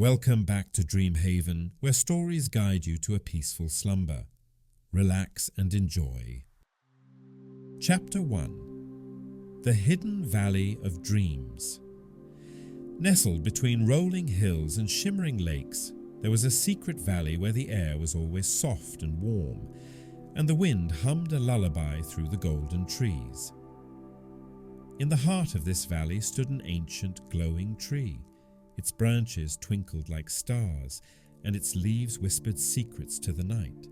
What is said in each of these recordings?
Welcome back to Dream Haven, where stories guide you to a peaceful slumber. Relax and enjoy. Chapter 1. The Hidden Valley of Dreams. Nestled between rolling hills and shimmering lakes, there was a secret valley where the air was always soft and warm, and the wind hummed a lullaby through the golden trees. In the heart of this valley stood an ancient glowing tree. Its branches twinkled like stars, and its leaves whispered secrets to the night.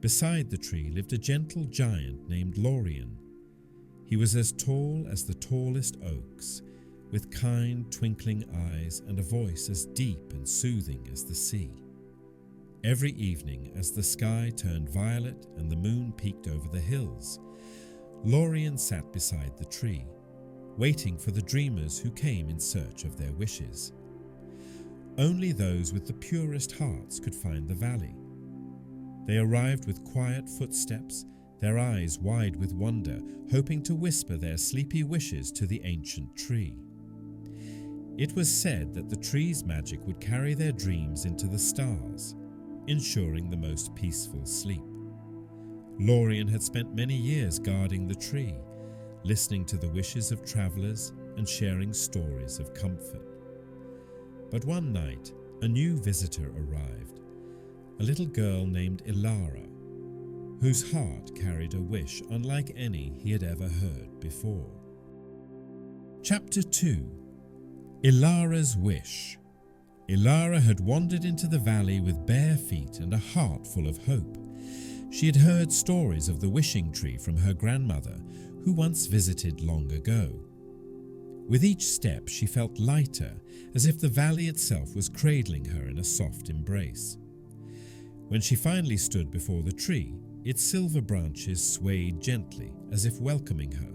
Beside the tree lived a gentle giant named Lorien. He was as tall as the tallest oaks, with kind, twinkling eyes and a voice as deep and soothing as the sea. Every evening, as the sky turned violet and the moon peeked over the hills, Lorien sat beside the tree, waiting for the dreamers who came in search of their wishes. Only those with the purest hearts could find the valley. They arrived with quiet footsteps, their eyes wide with wonder, hoping to whisper their sleepy wishes to the ancient tree. It was said that the tree's magic would carry their dreams into the stars, ensuring the most peaceful sleep. Lorien had spent many years guarding the tree, listening to the wishes of travelers and sharing stories of comfort. But one night, a new visitor arrived, a little girl named Ilara, whose heart carried a wish unlike any he had ever heard before. Chapter 2. Ilara's Wish. Ilara had wandered into the valley with bare feet and a heart full of hope. She had heard stories of the wishing tree from her grandmother, who once visited long ago. With each step she felt lighter, as if the valley itself was cradling her in a soft embrace. When she finally stood before the tree, its silver branches swayed gently, as if welcoming her.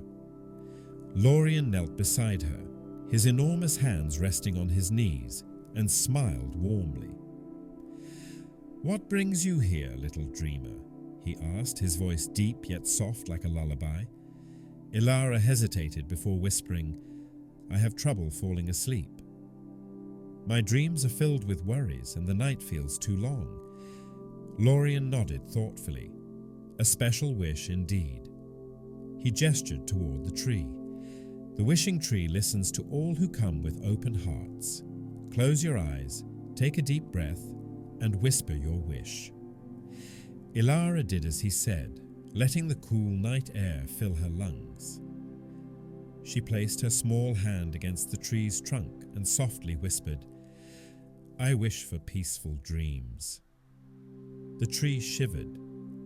Lorien knelt beside her, his enormous hands resting on his knees, and smiled warmly. "What brings you here, little dreamer?" he asked, his voice deep yet soft like a lullaby. Ilara hesitated before whispering, "I have trouble falling asleep. My dreams are filled with worries and the night feels too long." Lorien nodded thoughtfully. A special wish indeed. He gestured toward the tree. The wishing tree listens to all who come with open hearts. Close your eyes, take a deep breath, and whisper your wish. Ilara did as he said, letting the cool night air fill her lungs. She placed her small hand against the tree's trunk and softly whispered, "I wish for peaceful dreams." The tree shivered,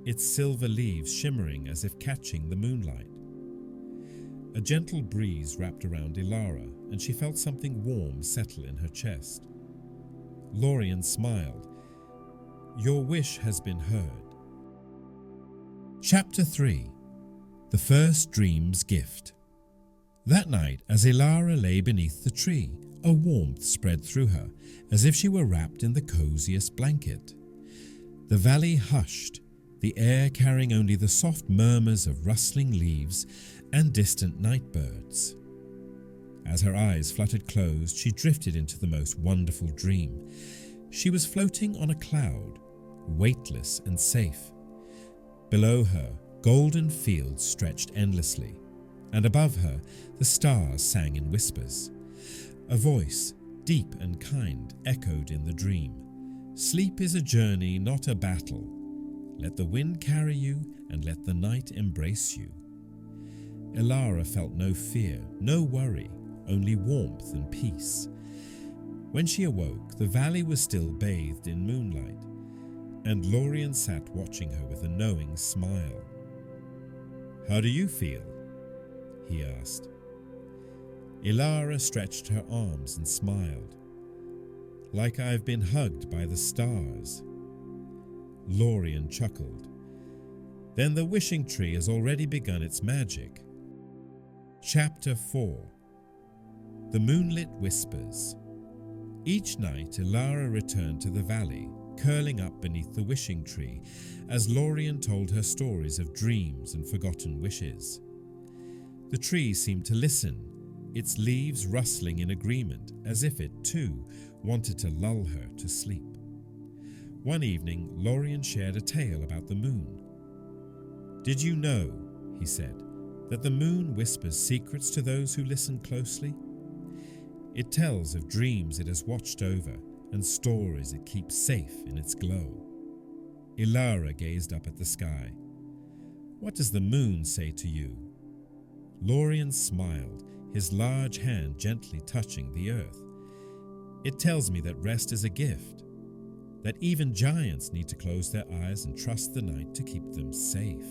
its silver leaves shimmering as if catching the moonlight. A gentle breeze wrapped around Ilara, and she felt something warm settle in her chest. Lorien smiled. "Your wish has been heard." Chapter 3. The First Dream's Gift. That night, as Ilara lay beneath the tree, a warmth spread through her, as if she were wrapped in the coziest blanket. The valley hushed, the air carrying only the soft murmurs of rustling leaves and distant night birds. As her eyes fluttered closed, she drifted into the most wonderful dream. She was floating on a cloud, weightless and safe. Below her, golden fields stretched endlessly, and above her, the stars sang in whispers. A voice, deep and kind, echoed in the dream. "Sleep is a journey, not a battle. Let the wind carry you, and let the night embrace you." Ilara felt no fear, no worry, only warmth and peace. When she awoke, the valley was still bathed in moonlight, and Lorien sat watching her with a knowing smile. "How do you feel?" he asked. Ilara stretched her arms and smiled. "Like I've been hugged by the stars." Lorien chuckled. "Then the wishing tree has already begun its magic." Chapter 4. The Moonlit Whispers. Each night Ilara returned to the valley, curling up beneath the wishing tree, as Lorien told her stories of dreams and forgotten wishes. The tree seemed to listen, its leaves rustling in agreement as if it, too, wanted to lull her to sleep. One evening, Lorien shared a tale about the moon. "Did you know," he said, "that the moon whispers secrets to those who listen closely? It tells of dreams it has watched over and stories it keeps safe in its glow." Ilara gazed up at the sky. "What does the moon say to you?" Lorien smiled, his large hand gently touching the earth. "It tells me that rest is a gift, that even giants need to close their eyes and trust the night to keep them safe."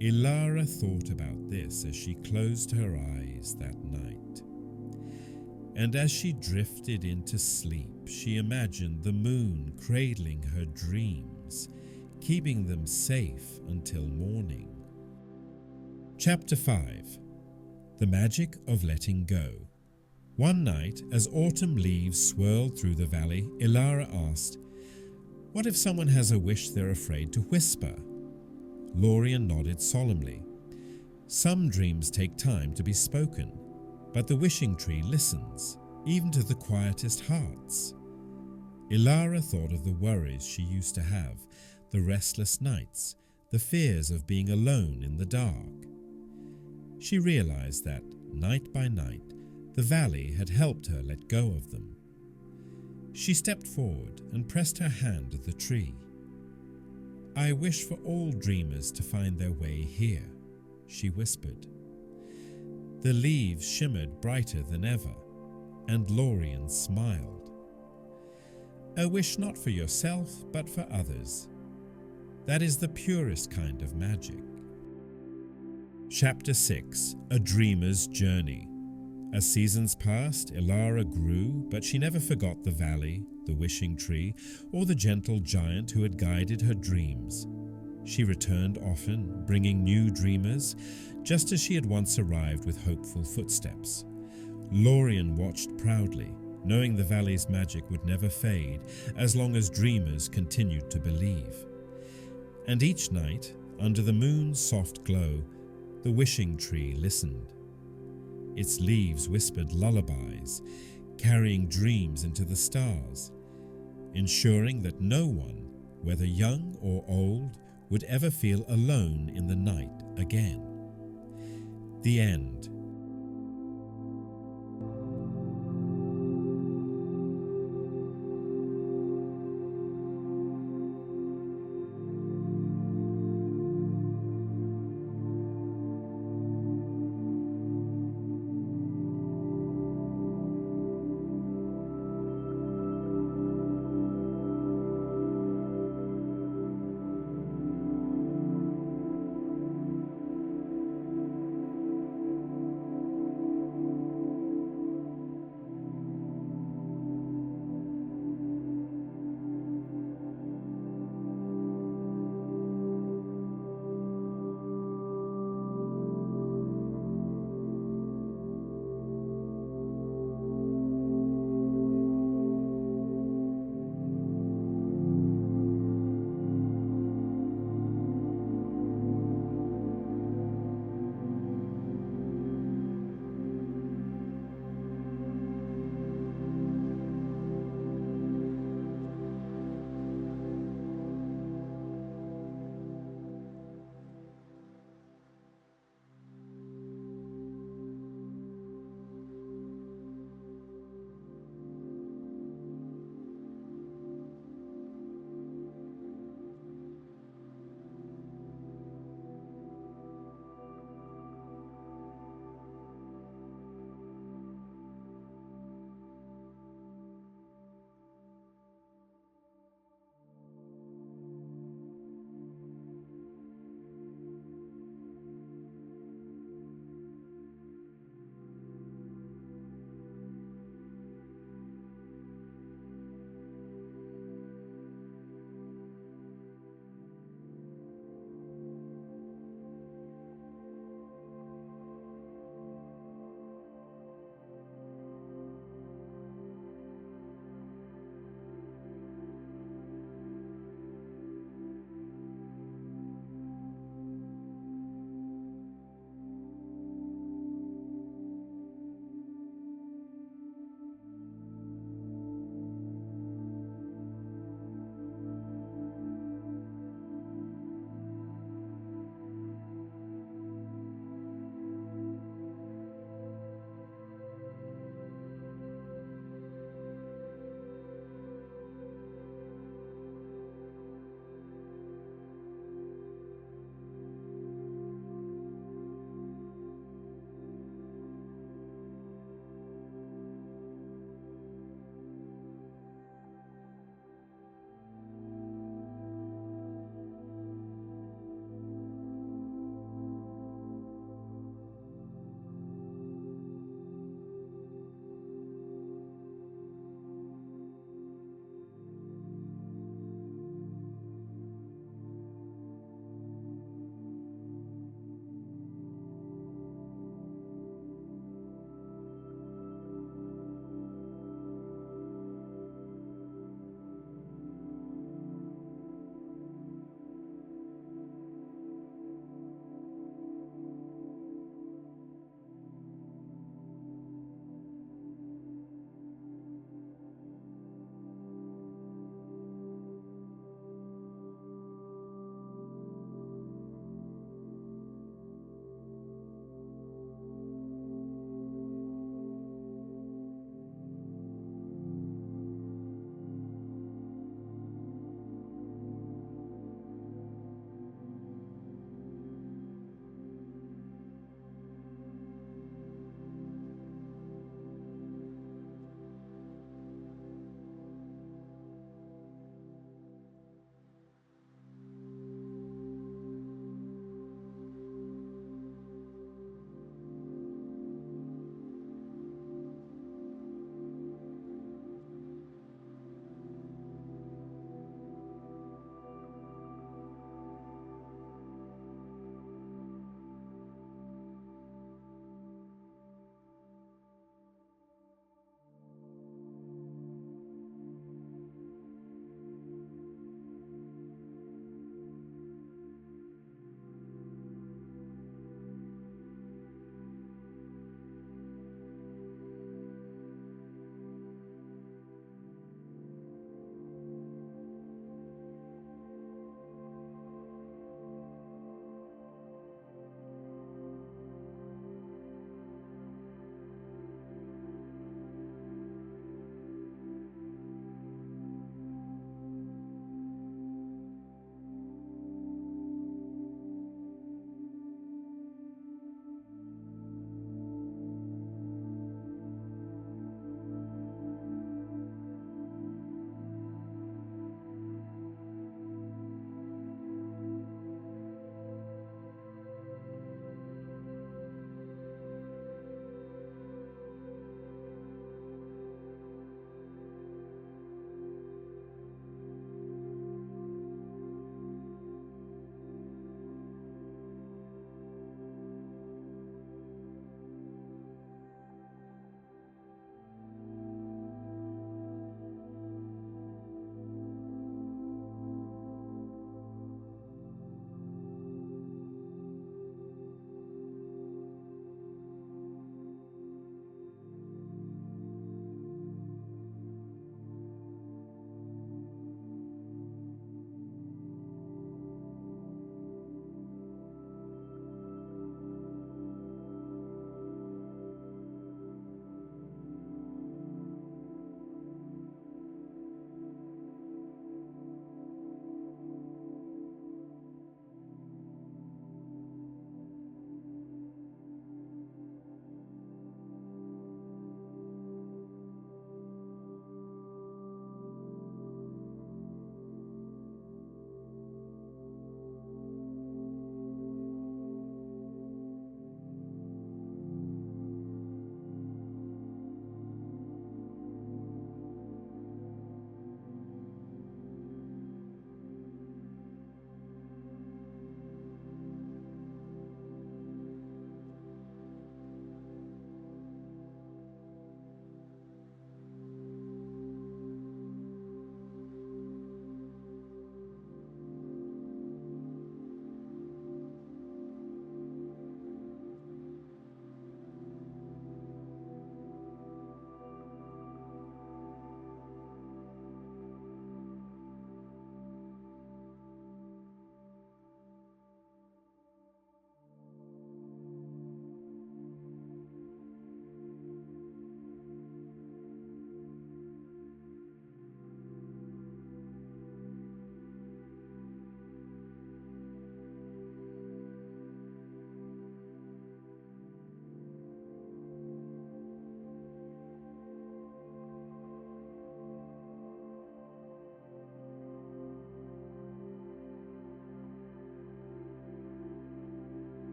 Ilara thought about this as she closed her eyes that night. And as she drifted into sleep, she imagined the moon cradling her dreams, keeping them safe until morning. Chapter 5. The Magic of Letting Go. One night, as autumn leaves swirled through the valley, Ilara asked, "What if someone has a wish they're afraid to whisper?" Lorien nodded solemnly. "Some dreams take time to be spoken, but the wishing tree listens, even to the quietest hearts." Ilara thought of the worries she used to have, the restless nights, the fears of being alone in the dark. She realized that, night by night, the valley had helped her let go of them. She stepped forward and pressed her hand at the tree. "I wish for all dreamers to find their way here," she whispered. The leaves shimmered brighter than ever, and Lorien smiled. "A wish not for yourself, but for others. That is the purest kind of magic." Chapter 6. A Dreamer's Journey. As seasons passed, Ilara grew, but she never forgot the valley, the wishing tree, or the gentle giant who had guided her dreams. She returned often, bringing new dreamers, just as she had once arrived with hopeful footsteps. Lorien watched proudly, knowing the valley's magic would never fade as long as dreamers continued to believe. And each night, under the moon's soft glow, the wishing tree listened. Its leaves whispered lullabies, carrying dreams into the stars, ensuring that no one, whether young or old, would ever feel alone in the night again. The end.